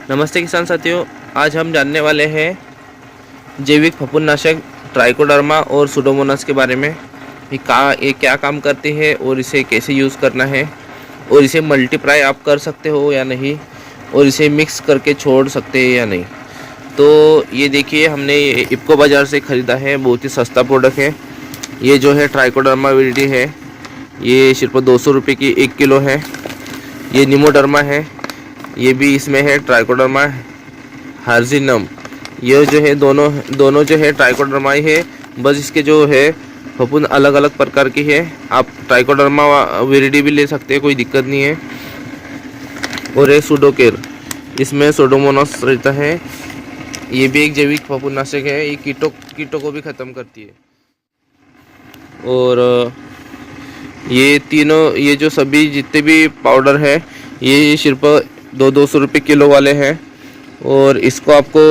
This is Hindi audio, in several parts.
नमस्ते किसान साथियों, आज हम जानने वाले हैं जैविक फफूंदनाशक ट्राइकोडर्मा और सुडोमोनास के बारे में। ये क्या काम करती है और इसे कैसे यूज़ करना है, और इसे मल्टीप्लाई आप कर सकते हो या नहीं, और इसे मिक्स करके छोड़ सकते हैं या नहीं। तो ये देखिए, हमने ये इफ्को बाज़ार से ख़रीदा है, बहुत ही सस्ता प्रोडक्ट है। ये जो है ट्राइकोडर्मा विरिडी है, ये सिर्फ 200 रुपये की 1 किलो है। ये निमोडर्मा है, ये भी इसमें है ट्राइकोडर्मा हार्जिनम। ये जो है दोनों जो है ट्राइकोडर्मा ही है, बस इसके जो है फफूंद अलग अलग प्रकार की है। आप ट्राइकोडर्मा विरिडी भी ले सकते हैं, कोई दिक्कत नहीं है। और ये सुडोकेर, इसमें सुडोमोनास रहता है। ये भी एक जैविक फफूंदनाशक है, ये कीटों को भी ख़त्म करती है। और ये जो सभी जितने भी पाउडर है, ये सिर्फ 200 रुपये किलो वाले हैं। और इसको आपको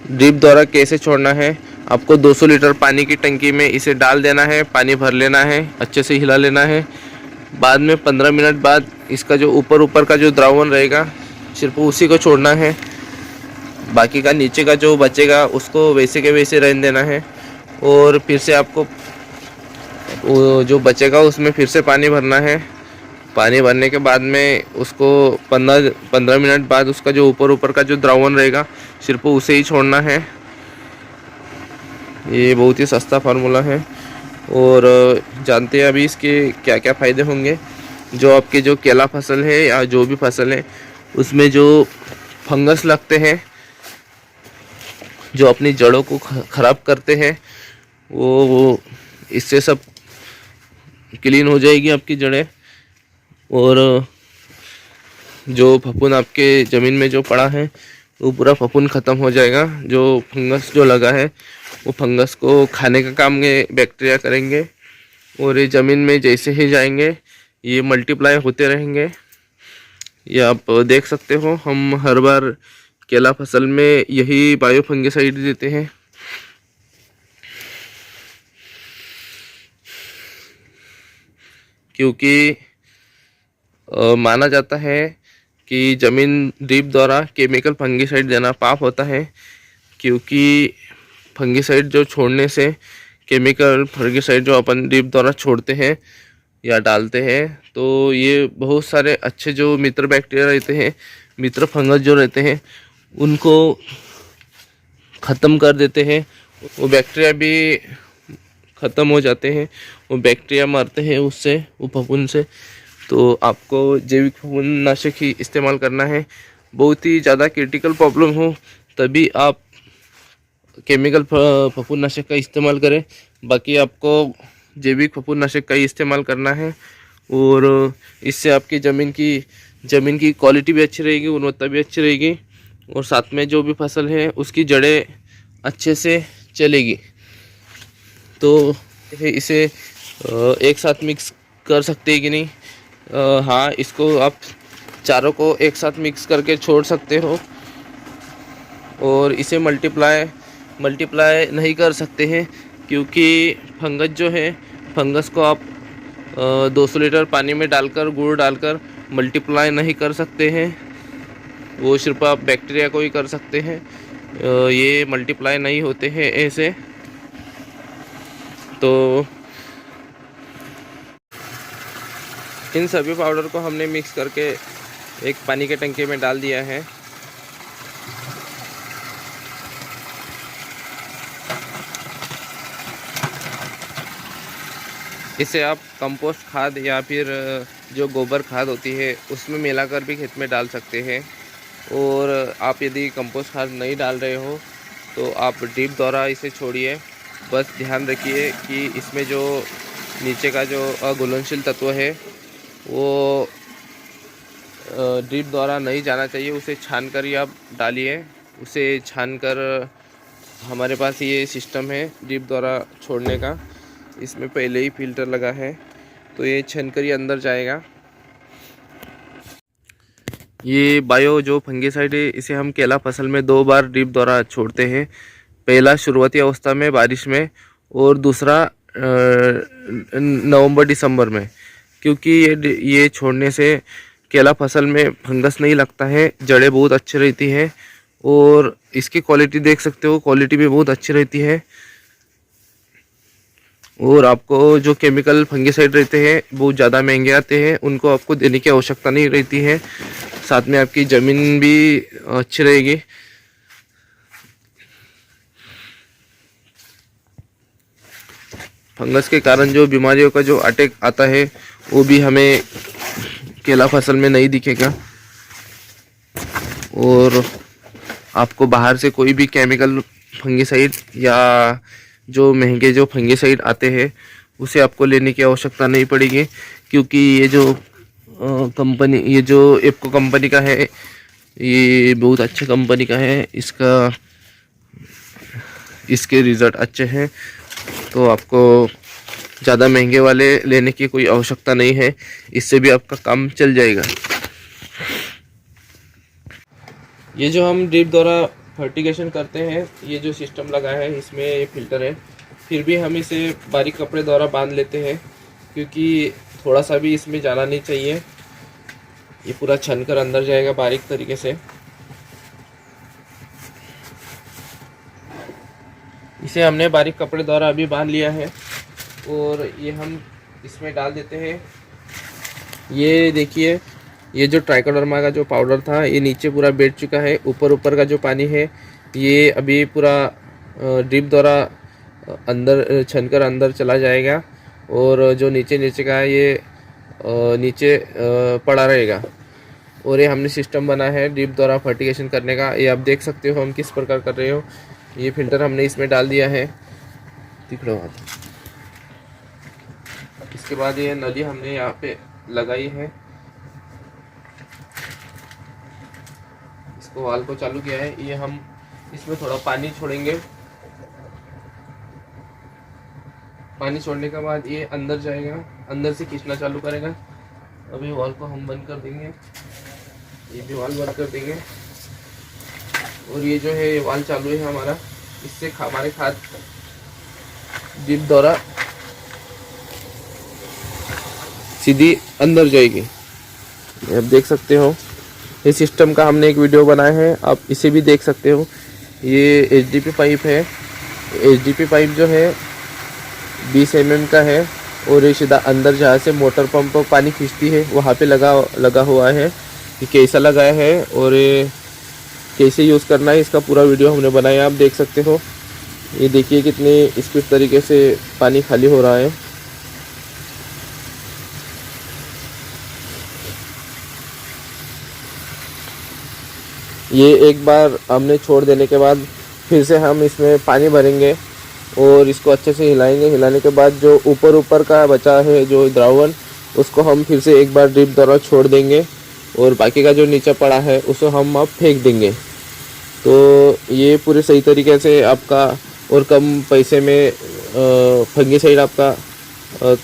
ड्रिप द्वारा कैसे छोड़ना है, आपको 200 लीटर पानी की टंकी में इसे डाल देना है, पानी भर लेना है, अच्छे से हिला लेना है। बाद में 15 मिनट बाद इसका जो ऊपर का जो द्रावण रहेगा, सिर्फ उसी को छोड़ना है। बाकी का नीचे का जो बचेगा उसको वैसे के वैसे रहने देना है। और फिर से आपको वो जो बचेगा उसमें फिर से पानी भरना है। पानी भरने के बाद में उसको 15 मिनट बाद उसका जो ऊपर का जो द्रावण रहेगा, सिर्फ उसे ही छोड़ना है। ये बहुत ही सस्ता फार्मूला है। और जानते हैं अभी इसके क्या क्या फ़ायदे होंगे। जो आपके जो केला फसल है या जो भी फसल है, उसमें जो फंगस लगते हैं, जो अपनी जड़ों को ख़राब करते हैं, वो इससे सब क्लीन हो जाएगी आपकी जड़ें। और जो फफूंद आपके ज़मीन में जो पड़ा है, वो पूरा फफूंद ख़त्म हो जाएगा। जो फंगस जो लगा है, वो फंगस को खाने का काम ये बैक्टीरिया करेंगे, और ये ज़मीन में जैसे ही जाएंगे ये मल्टीप्लाई होते रहेंगे। ये आप देख सकते हो, हम हर बार केला फसल में यही बायो फंगिसाइड देते हैं। क्योंकि माना जाता है कि ज़मीन ड्रिप द्वारा केमिकल फंगिसाइड देना पाप होता है। क्योंकि फंगिसाइड जो छोड़ने से, केमिकल फंगिसाइड जो अपन ड्रिप द्वारा छोड़ते हैं या डालते हैं, तो ये बहुत सारे अच्छे जो मित्र बैक्टीरिया रहते हैं, मित्र फंगस जो रहते हैं, उनको ख़त्म कर देते हैं। वो बैक्टीरिया भी ख़त्म हो जाते हैं, वो बैक्टीरिया मरते हैं उससे, वो फफूंद से। तो आपको जैविक फफूंदनाशक ही इस्तेमाल करना है। बहुत ही ज़्यादा क्रिटिकल प्रॉब्लम हो तभी आप केमिकल फफूंदनाशक का इस्तेमाल करें। बाकी आपको जैविक फफूंदनाशक का ही इस्तेमाल करना है। और इससे आपकी ज़मीन की क्वालिटी भी अच्छी रहेगी, गुणवत्ता भी अच्छी रहेगी, और साथ में जो भी फसल है उसकी जड़ें अच्छे से चलेगी। तो इसे एक साथ मिक्स कर सकते हैं कि नहीं? हाँ, इसको आप चारों को एक साथ मिक्स करके छोड़ सकते हो। और इसे मल्टीप्लाई नहीं कर सकते हैं, क्योंकि फंगस जो है, फंगस को आप 200 लीटर पानी में डालकर, गुड़ डालकर मल्टीप्लाई नहीं कर सकते हैं। वो सिर्फ आप बैक्टीरिया को ही कर सकते हैं। ये मल्टीप्लाई नहीं होते हैं ऐसे। तो इन सभी पाउडर को हमने मिक्स करके एक पानी के टंकी में डाल दिया है। इसे आप कंपोस्ट खाद या फिर जो गोबर खाद होती है उसमें मिलाकर भी खेत में डाल सकते हैं। और आप यदि कंपोस्ट खाद नहीं डाल रहे हो तो आप ड्रिप द्वारा इसे छोड़िए। बस ध्यान रखिए कि इसमें जो नीचे का जो अघुलनशील तत्व है, वो ड्रिप द्वारा नहीं जाना चाहिए। उसे छान कर ही आप डालिए। उसे छान कर, हमारे पास ये सिस्टम है ड्रिप द्वारा छोड़ने का, इसमें पहले ही फिल्टर लगा है, तो ये छन कर ही अंदर जाएगा। ये बायो जो फंगिसाइड है, इसे हम केला फसल में 2 बार ड्रिप द्वारा छोड़ते हैं। पहला शुरुआती अवस्था में बारिश में, और दूसरा नवंबर दिसंबर में। क्योंकि ये छोड़ने से केला फसल में फंगस नहीं लगता है, जड़ें बहुत अच्छी रहती है और इसकी क्वालिटी देख सकते हो, क्वालिटी भी बहुत अच्छी रहती है। और आपको जो केमिकल फंगिसाइड रहते हैं बहुत ज़्यादा महंगे आते हैं, उनको आपको देने की आवश्यकता नहीं रहती है। साथ में आपकी ज़मीन भी अच्छी रहेगी। फंगस के कारण जो बीमारियों का जो अटैक आता है वो भी हमें केला फसल में नहीं दिखेगा। और आपको बाहर से कोई भी केमिकल फंगिसाइड या जो महंगे जो फंगिसाइड आते हैं उसे आपको लेने की आवश्यकता नहीं पड़ेगी, क्योंकि ये जो कंपनी, ये जो एप्को कंपनी का है, ये बहुत अच्छे कंपनी का है। इसके रिज़ल्ट अच्छे हैं, तो आपको ज़्यादा महंगे वाले लेने की कोई आवश्यकता नहीं है, इससे भी आपका काम चल जाएगा। ये जो हम ड्रिप द्वारा फर्टिगेशन करते हैं, ये जो सिस्टम लगा है इसमें ये फिल्टर है, फिर भी हम इसे बारीक कपड़े द्वारा बांध लेते हैं, क्योंकि थोड़ा सा भी इसमें जाना नहीं चाहिए। ये पूरा छन कर अंदर जाएगा बारीक तरीके से। इसे हमने बारीक कपड़े द्वारा अभी बांध लिया है और ये हम इसमें डाल देते हैं। ये देखिए, ये जो ट्राइकोडर्मा का जो पाउडर था ये नीचे पूरा बैठ चुका है। ऊपर का जो पानी है ये अभी पूरा ड्रिप द्वारा अंदर छनकर अंदर चला जाएगा, और जो नीचे का है ये नीचे पड़ा रहेगा। और ये हमने सिस्टम बना है ड्रिप द्वारा फर्टिगेशन करने का। ये आप देख सकते हो हम किस प्रकार कर रहे हो। ये फिल्टर हमने इसमें डाल दिया है, दिख रहा है। इसके बाद ये नली हमने यहाँ पे लगाई है, इसको वाल को चालू किया है। ये हम इसमें थोड़ा पानी छोड़ेंगे। पानी छोड़ने के बाद ये अंदर जाएगा, अंदर से खींचना चालू करेगा। अभी वाल को हम बंद कर देंगे, ये भी वाल बंद कर देंगे। और ये जो है ये वाल चालू है हमारा, इससे हमारे खाद ड्रिप द्वारा सीधी अंदर जाएगी। आप देख सकते हो इस सिस्टम का हमने एक वीडियो बनाया है, आप इसे भी देख सकते हो। ये HDP पाइप है। HDP पाइप जो है 20 mm का है और ये सीधा अंदर जहाँ से मोटर पंप पानी खींचती है वहाँ पे लगा हुआ है। ये कैसा लगाया है और ये कैसे यूज़ करना है इसका पूरा वीडियो हमने बनाया, आप देख सकते हो। ये देखिए कितनी स्पीड तरीके से पानी खाली हो रहा है। ये एक बार हमने छोड़ देने के बाद फिर से हम इसमें पानी भरेंगे और इसको अच्छे से हिलाएंगे। हिलाने के बाद जो ऊपर का बचा है जो द्रावण, उसको हम फिर से एक बार ड्रिप द्वारा छोड़ देंगे और बाकी का जो नीचे पड़ा है उसे हम अब फेंक देंगे। तो ये पूरे सही तरीके से आपका और कम पैसे में फंगिसाइड आपका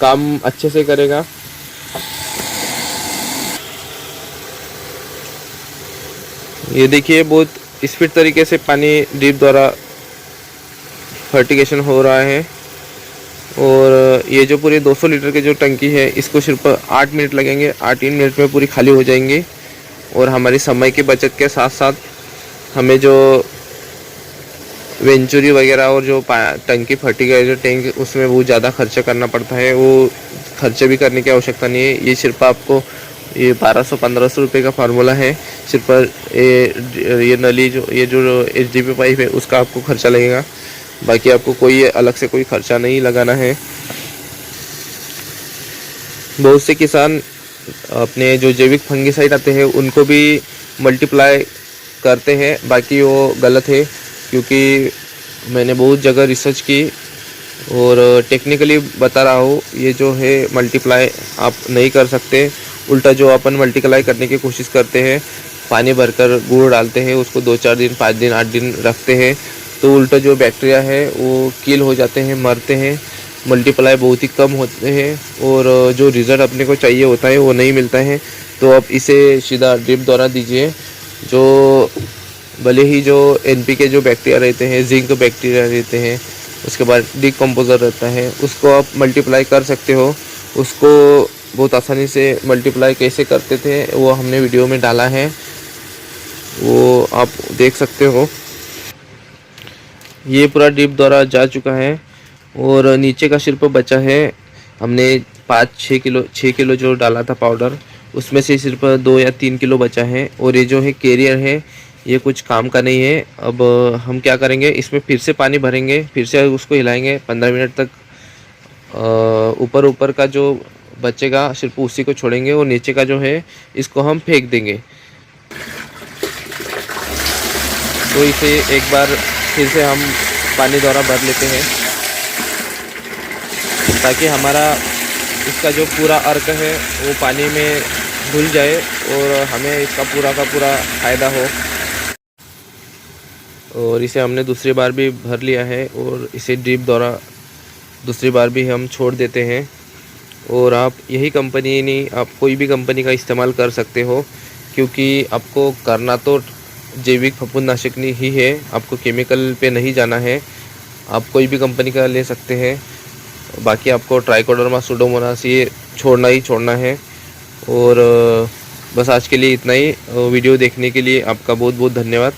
काम अच्छे से करेगा। ये देखिए बहुत स्पीड तरीके से पानी ड्रिप द्वारा फर्टिगेशन हो रहा है। और ये जो पूरी 200 लीटर की जो टंकी है इसको सिर्फ 8 मिनट लगेंगे, 8 मिनट में पूरी खाली हो जाएंगी। और हमारी समय की बचत के साथ साथ हमें जो वेंचुरी वगैरह और जो टंकी फर्टिलाइजर टैंक उसमें बहुत ज़्यादा खर्चा करना पड़ता है, वो खर्चे भी करने की आवश्यकता नहीं है। ये सिर्फ आपको ये 1200-1500 रुपये का फार्मूला है। सिर्फ ये नली जो HDP पाइप है उसका आपको खर्चा लगेगा, बाकी आपको कोई अलग से कोई खर्चा नहीं लगाना है। बहुत से किसान अपने जो जैविक फंगिसाइड आते हैं उनको भी मल्टीप्लाई करते हैं, बाकी वो गलत है। क्योंकि मैंने बहुत जगह रिसर्च की और टेक्निकली बता रहा हूँ, ये जो है मल्टीप्लाई आप नहीं कर सकते। उल्टा जो अपन मल्टीप्लाई करने की कोशिश करते हैं, पानी भरकर गुड़ डालते हैं, उसको 2-4 दिन 5 दिन 8 दिन रखते हैं, तो उल्टा जो बैक्टीरिया है वो किल हो जाते हैं, मरते हैं। मल्टीप्लाई बहुत ही कम होते हैं और जो रिज़ल्ट अपने को चाहिए होता है वो नहीं मिलता है। तो आप इसे सीधा ड्रिप द्वारा दीजिए। जो भले ही जो NPK जो बैक्टीरिया रहते हैं, जिंक बैक्टीरिया रहते हैं, उसके बाद डिकम्पोजर रहता है, उसको आप मल्टीप्लाई कर सकते हो। उसको बहुत आसानी से मल्टीप्लाई कैसे करते थे वो हमने वीडियो में डाला है, वो आप देख सकते हो। ये पूरा ड्रिप द्वारा जा चुका है और नीचे का सिर्फ बचा है। हमने 6 किलो जो डाला था पाउडर, उसमें से सिर्फ 2 या 3 किलो बचा है। और ये जो है कैरियर है, ये कुछ काम का नहीं है। अब हम क्या करेंगे, इसमें फिर से पानी भरेंगे, फिर से उसको हिलाएंगे 15 मिनट तक। ऊपर ऊपर का जो बचेगा सिर्फ उसी को छोड़ेंगे और नीचे का जो है इसको हम फेंक देंगे। तो इसे एक बार फिर से हम पानी द्वारा भर लेते हैं ताकि हमारा इसका जो पूरा अर्क है वो पानी में घुल जाए और हमें इसका पूरा का पूरा फ़ायदा हो। और इसे हमने दूसरी बार भी भर लिया है और इसे ड्रिप द्वारा दूसरी बार भी हम छोड़ देते हैं। और आप यही कंपनी नहीं, आप कोई भी कंपनी का इस्तेमाल कर सकते हो, क्योंकि आपको करना तो जैविक फफूंदनाशक ही है, आपको केमिकल पे नहीं जाना है। आप कोई भी कंपनी का ले सकते हैं। बाकी आपको ट्राइकोडर्मा सुडोमोनास ये छोड़ना ही छोड़ना है। और बस आज के लिए इतना ही। वीडियो देखने के लिए आपका बहुत बहुत धन्यवाद।